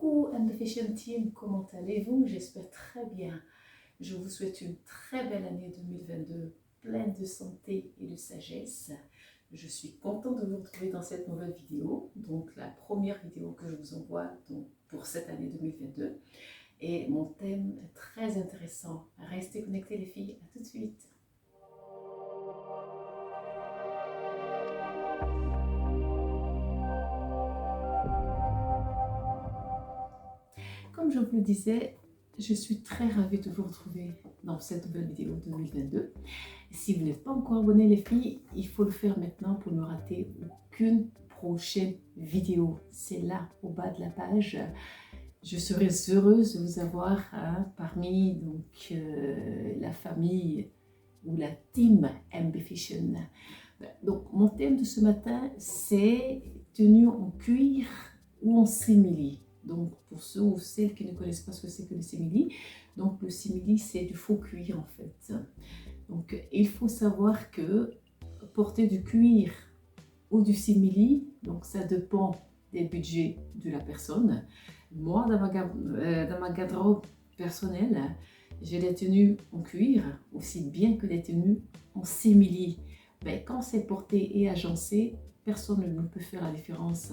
Coucou Ambification Team, comment allez-vous? J'espère très bien. Je vous souhaite une très belle année 2022, pleine de santé et de sagesse. Je suis contente de vous retrouver dans cette nouvelle vidéo, donc la première vidéo que je vous envoie donc, pour cette année 2022. Et mon thème est très intéressant. Restez connectés les filles, à tout de suite. Comme je vous le disais, je suis très ravie de vous retrouver dans cette nouvelle vidéo 2022. Si vous n'êtes pas encore abonné les filles, il faut le faire maintenant pour ne rater aucune prochaine vidéo. C'est là, au bas de la page. Je serai heureuse de vous avoir parmi donc, la famille ou la team Ambification. Donc, mon thème de ce matin, c'est tenue en cuir ou en simili. Donc, pour ceux ou celles qui ne connaissent pas ce que c'est que le simili, donc le simili, c'est du faux cuir en fait. Donc, il faut savoir que porter du cuir ou du simili, donc ça dépend des budgets de la personne. Moi, dans ma garde-robe personnelle, j'ai des tenues en cuir, aussi bien que des tenues en simili. Mais quand c'est porté et agencé, personne ne peut faire la différence.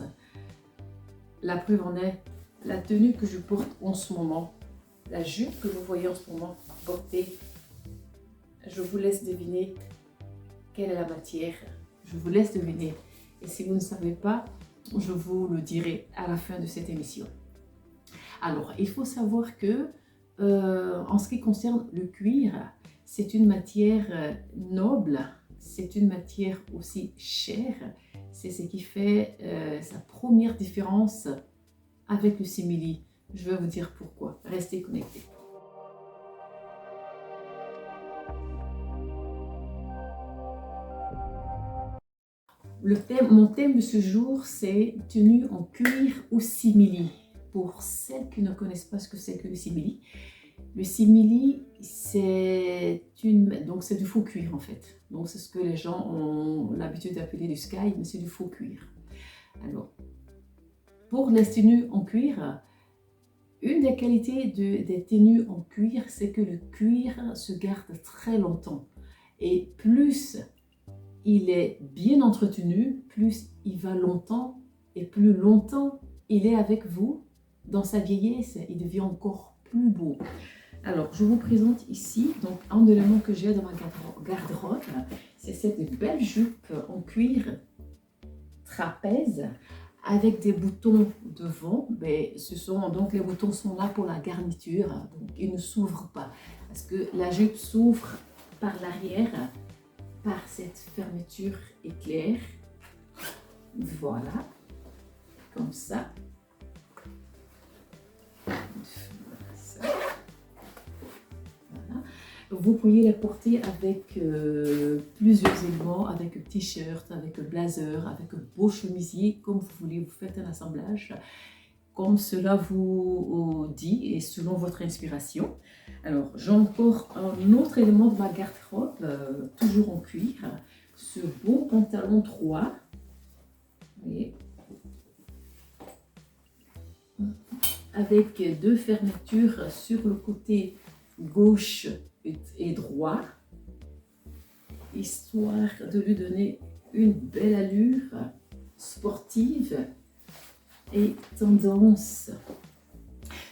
La preuve en est la tenue que je porte en ce moment, la jupe que vous voyez en ce moment portée. Je vous laisse deviner quelle est la matière. Je vous laisse deviner. Et si vous ne savez pas, je vous le dirai à la fin de cette émission. Alors, il faut savoir que en ce qui concerne le cuir, c'est une matière noble, c'est une matière aussi chère. C'est ce qui fait sa première différence avec le simili. Je vais vous dire pourquoi. Restez connectés. Mon thème de ce jour, c'est tenue en cuir ou simili. Pour celles qui ne connaissent pas ce que c'est que le simili, c'est du faux cuir en fait. Donc c'est ce que les gens ont l'habitude d'appeler du sky, mais c'est du faux cuir. Alors, pour les tenues en cuir, une des qualités des tenues en cuir, c'est que le cuir se garde très longtemps. Et plus il est bien entretenu, plus il va longtemps et plus longtemps il est avec vous. Dans sa vieillesse, il devient encore plus beau. Alors, je vous présente ici donc un élément que j'ai dans ma garde-robe. C'est cette belle jupe en cuir trapèze avec des boutons devant. Mais donc les boutons sont là pour la garniture, donc ils ne s'ouvrent pas parce que la jupe s'ouvre par l'arrière par cette fermeture éclair. Voilà, comme ça. Vous pourriez la porter avec plusieurs éléments, avec un t-shirt, avec un blazer, avec un beau chemisier, comme vous voulez, vous faites un assemblage, comme cela vous dit et selon votre inspiration. Alors, j'ai encore un autre élément de ma garde-robe, toujours en cuir, ce beau pantalon 3, vous voyez, avec deux fermetures sur le côté gauche et droit, histoire de lui donner une belle allure sportive et tendance.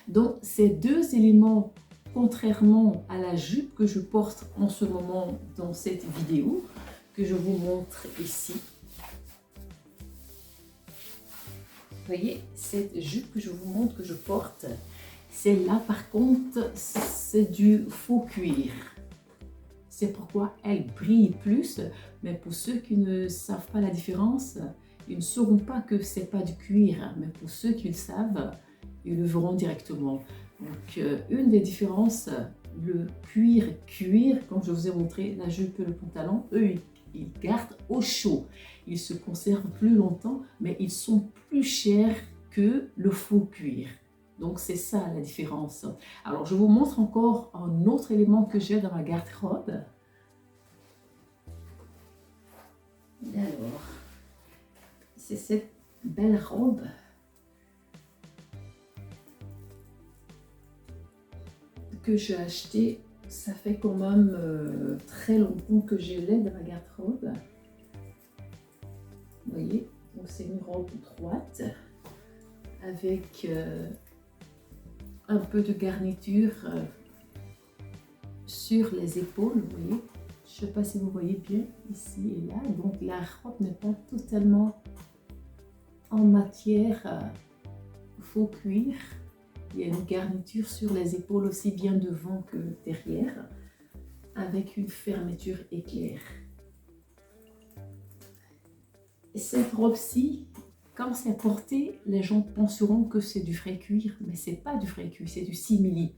Donc ces deux éléments, contrairement à la jupe que je porte en ce moment dans cette vidéo, que je vous montre ici. Vous voyez, cette jupe que je vous montre que je porte, celle-là, par contre, c'est du faux cuir. C'est pourquoi elle brille plus. Mais pour ceux qui ne savent pas la différence, ils ne sauront pas que c'est pas du cuir. Mais pour ceux qui le savent, ils le verront directement. Donc, une des différences, le cuir, comme je vous ai montré, la jupe et le pantalon, eux, ils gardent au chaud. Ils se conservent plus longtemps, mais ils sont plus chers que le faux cuir. Donc, c'est ça la différence. Alors, je vous montre encore un autre élément que j'ai dans ma garde-robe. Alors, c'est cette belle robe que j'ai acheté, ça fait quand même très longtemps que je l'ai dans ma garde-robe. Vous voyez, donc c'est une robe droite avec un peu de garniture sur les épaules, vous voyez. Je ne sais pas si vous voyez bien ici et là. Donc la robe n'est pas totalement en matière faux cuir. Il y a une garniture sur les épaules aussi bien devant que derrière, avec une fermeture éclair. Cette robe-ci, quand c'est porté, les gens penseront que c'est du vrai cuir, mais c'est pas du vrai cuir, c'est du simili.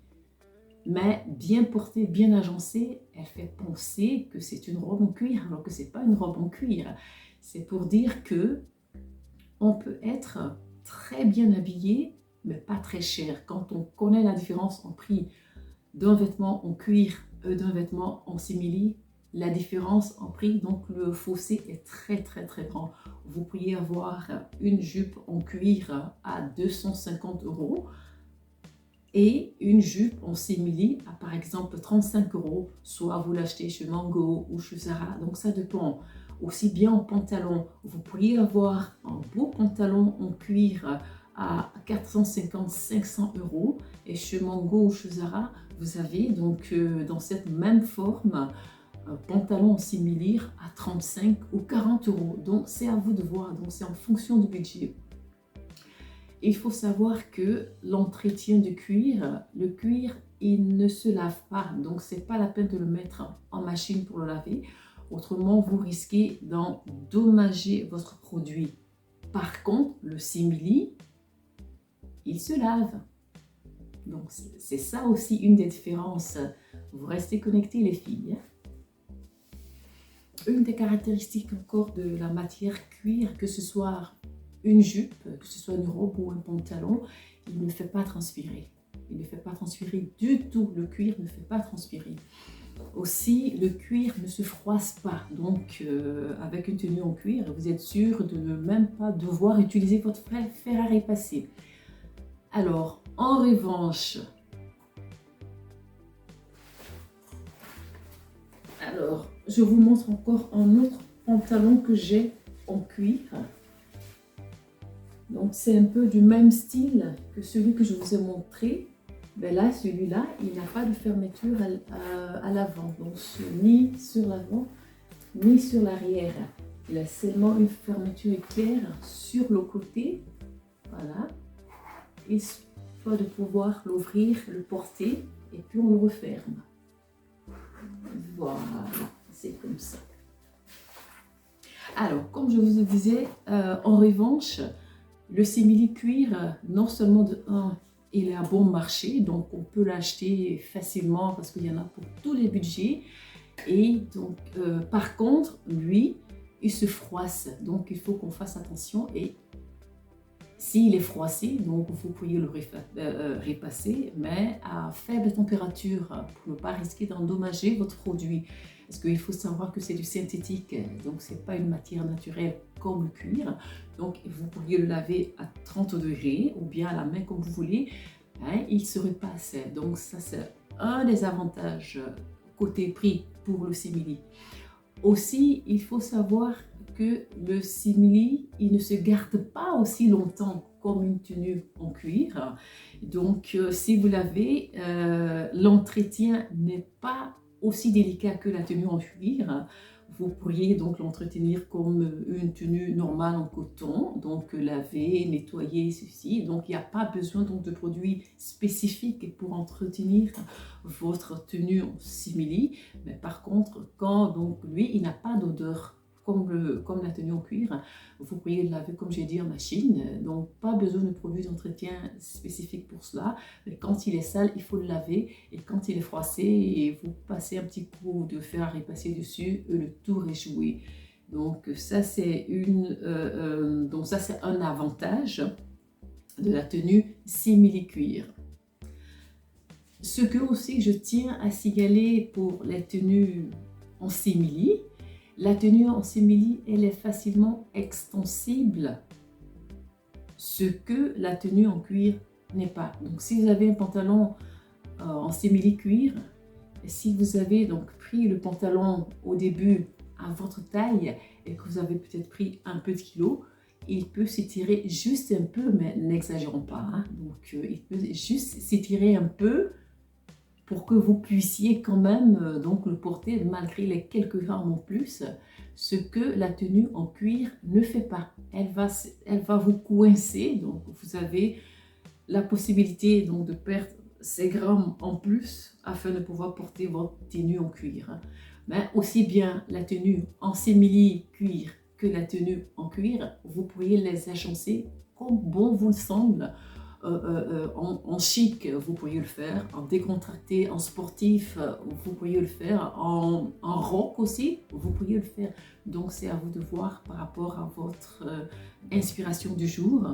Mais bien portée, bien agencée, elle fait penser que c'est une robe en cuir, alors que c'est pas une robe en cuir. C'est pour dire que on peut être très bien habillé, mais pas très cher. Quand on connaît la différence en prix d'un vêtement en cuir et d'un vêtement en simili, la différence en prix, donc le fossé est très grand. Vous pourriez avoir une jupe en cuir à 250 € et une jupe en simili à par exemple 35 €, soit vous l'achetez chez Mango ou chez Zara, donc ça dépend. Aussi bien en pantalon, vous pourriez avoir un beau pantalon en cuir à 450-500 € et chez Mango ou chez Zara, vous avez donc dans cette même forme un pantalon en simili à 35 ou 40 €. Donc c'est à vous de voir, donc c'est en fonction du budget. Il faut savoir que l'entretien du cuir, le cuir, il ne se lave pas. Donc, ce n'est pas la peine de le mettre en machine pour le laver. Autrement, vous risquez d'endommager votre produit. Par contre, le simili, il se lave. Donc, c'est ça aussi une des différences. Vous restez connectés, les filles. Une des caractéristiques encore de la matière cuir, que ce soit une jupe, que ce soit une robe ou un pantalon, il ne fait pas transpirer. Il ne fait pas transpirer du tout. Le cuir ne fait pas transpirer. Aussi, le cuir ne se froisse pas. Donc, avec une tenue en cuir, vous êtes sûr de ne même pas devoir utiliser votre fer à repasser. Alors, en revanche, je vous montre encore un autre pantalon que j'ai en cuir. Donc c'est un peu du même style que celui que je vous ai montré. Mais là, celui-là, il n'a pas de fermeture à l'avant. Donc ni sur l'avant, ni sur l'arrière. Il a seulement une fermeture éclair sur le côté. Voilà. Il faut de pouvoir l'ouvrir, le porter et puis on le referme. Voilà, c'est comme ça. Alors, comme je vous le disais, en revanche, le simili cuir, non seulement de 1, il est à bon marché, donc on peut l'acheter facilement parce qu'il y en a pour tous les budgets. Et donc, par contre, lui, il se froisse, donc il faut qu'on fasse attention. Et s'il est froissé, donc vous pourriez le repasser, mais à faible température pour ne pas risquer d'endommager votre produit. Parce qu'il faut savoir que c'est du synthétique, donc ce n'est pas une matière naturelle comme le cuir. Donc vous pourriez le laver à 30 degrés ou bien à la main comme vous voulez, hein, il se repasse. Donc ça c'est un des avantages côté prix pour le simili. Aussi, il faut savoir que le simili, il ne se garde pas aussi longtemps comme une tenue en cuir. Donc, si vous l'avez, l'entretien n'est pas aussi délicat que la tenue en cuir. Vous pourriez donc l'entretenir comme une tenue normale en coton, donc laver, nettoyer ceci. Donc, il n'y a pas besoin donc de produits spécifiques pour entretenir votre tenue en simili. Mais par contre, quand donc lui, il n'a pas d'odeur comme la tenue en cuir, vous pourriez le laver, comme j'ai dit, en machine. Donc, pas besoin de produits d'entretien spécifiques pour cela. Mais quand il est sale, il faut le laver. Et quand il est froissé, et vous passez un petit coup de fer à repasser dessus, et le tour est joué. Donc, ça, c'est un avantage de la tenue simili-cuir. Ce que aussi je tiens à signaler pour les tenues en simili, la tenue en simili, elle est facilement extensible, ce que la tenue en cuir n'est pas. Donc si vous avez un pantalon en simili-cuir. Si vous avez donc pris le pantalon au début à votre taille et que vous avez peut-être pris un peu de kilos, il peut s'étirer juste un peu, mais n'exagérons pas. Hein. Donc, il peut juste s'étirer un peu pour que vous puissiez quand même donc le porter malgré les quelques grammes en plus, ce que la tenue en cuir ne fait pas. Elle va vous coincer, donc vous avez la possibilité donc de perdre ces grammes en plus afin de pouvoir porter votre tenue en cuir. Mais aussi bien la tenue en simili-cuir que la tenue en cuir, vous pourriez les agencer comme bon vous le semble. En chic, vous pourriez le faire, en décontracté, en sportif, vous pourriez le faire, en rock aussi, vous pourriez le faire. Donc c'est à vous de voir par rapport à votre inspiration du jour.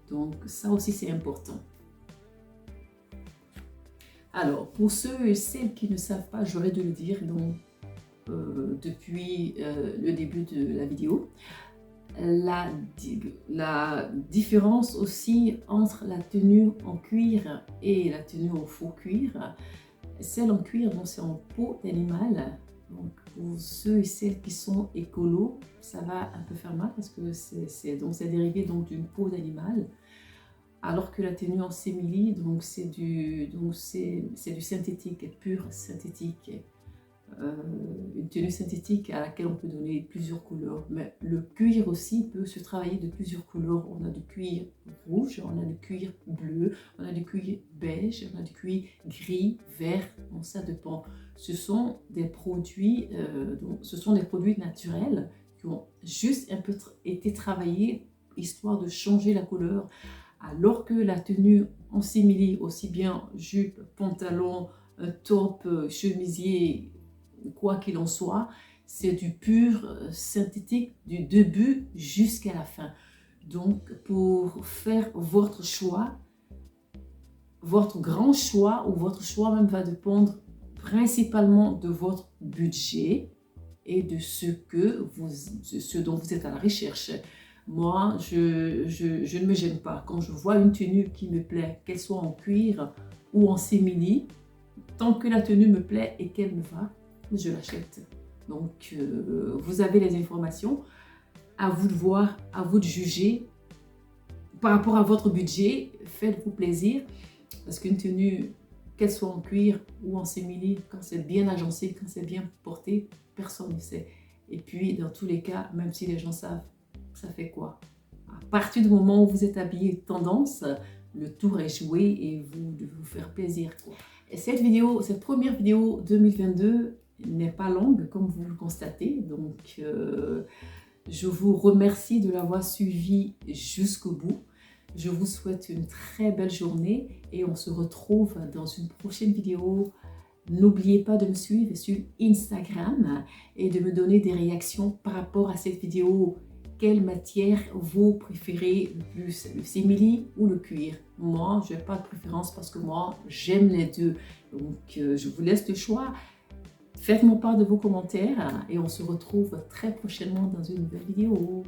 Donc ça aussi c'est important. Alors pour ceux et celles qui ne savent pas, j'aurais dû le dire donc, depuis le début de la vidéo. La différence aussi entre la tenue en cuir et la tenue en faux cuir, celle en cuir, c'est en peau d'animal. Donc pour ceux et celles qui sont écolos, ça va un peu faire mal parce que c'est dérivé donc d'une peau d'animal. Alors que la tenue en simili, donc c'est du synthétique, pur synthétique. Une tenue synthétique à laquelle on peut donner plusieurs couleurs, mais le cuir aussi peut se travailler de plusieurs couleurs. On a du cuir rouge, on a du cuir bleu, on a du cuir beige, on a du cuir gris, vert, bon, ça dépend. Ce sont des produits naturels qui ont juste un peu été travaillés histoire de changer la couleur, alors que la tenue en simili, aussi bien jupe, pantalon, top, chemisier, quoi qu'il en soit, c'est du pur synthétique du début jusqu'à la fin. Donc, pour faire votre choix, votre grand choix ou votre choix même va dépendre principalement de votre budget et de ce dont vous êtes à la recherche. Moi, je ne me gêne pas. Quand je vois une tenue qui me plaît, qu'elle soit en cuir ou en simili, tant que la tenue me plaît et qu'elle me va, je l'achète. Donc, vous avez les informations. À vous de voir, à vous de juger. Par rapport à votre budget, faites-vous plaisir. Parce qu'une tenue, qu'elle soit en cuir ou en simili, quand c'est bien agencé, quand c'est bien porté, personne ne sait. Et puis, dans tous les cas, même si les gens savent, ça fait quoi? À partir du moment où vous êtes habillé tendance, le tour est joué et vous devez vous faire plaisir, quoi. Et cette première vidéo 2022 n'est pas longue, comme vous le constatez. Donc, je vous remercie de l'avoir suivi jusqu'au bout. Je vous souhaite une très belle journée et on se retrouve dans une prochaine vidéo. N'oubliez pas de me suivre sur Instagram et de me donner des réactions par rapport à cette vidéo. Quelle matière vous préférez le plus, le simili ou le cuir? Moi, je n'ai pas de préférence parce que moi, j'aime les deux. Donc, je vous laisse le choix. Faites-moi part de vos commentaires et on se retrouve très prochainement dans une nouvelle vidéo.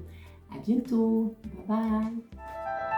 À bientôt. Bye bye.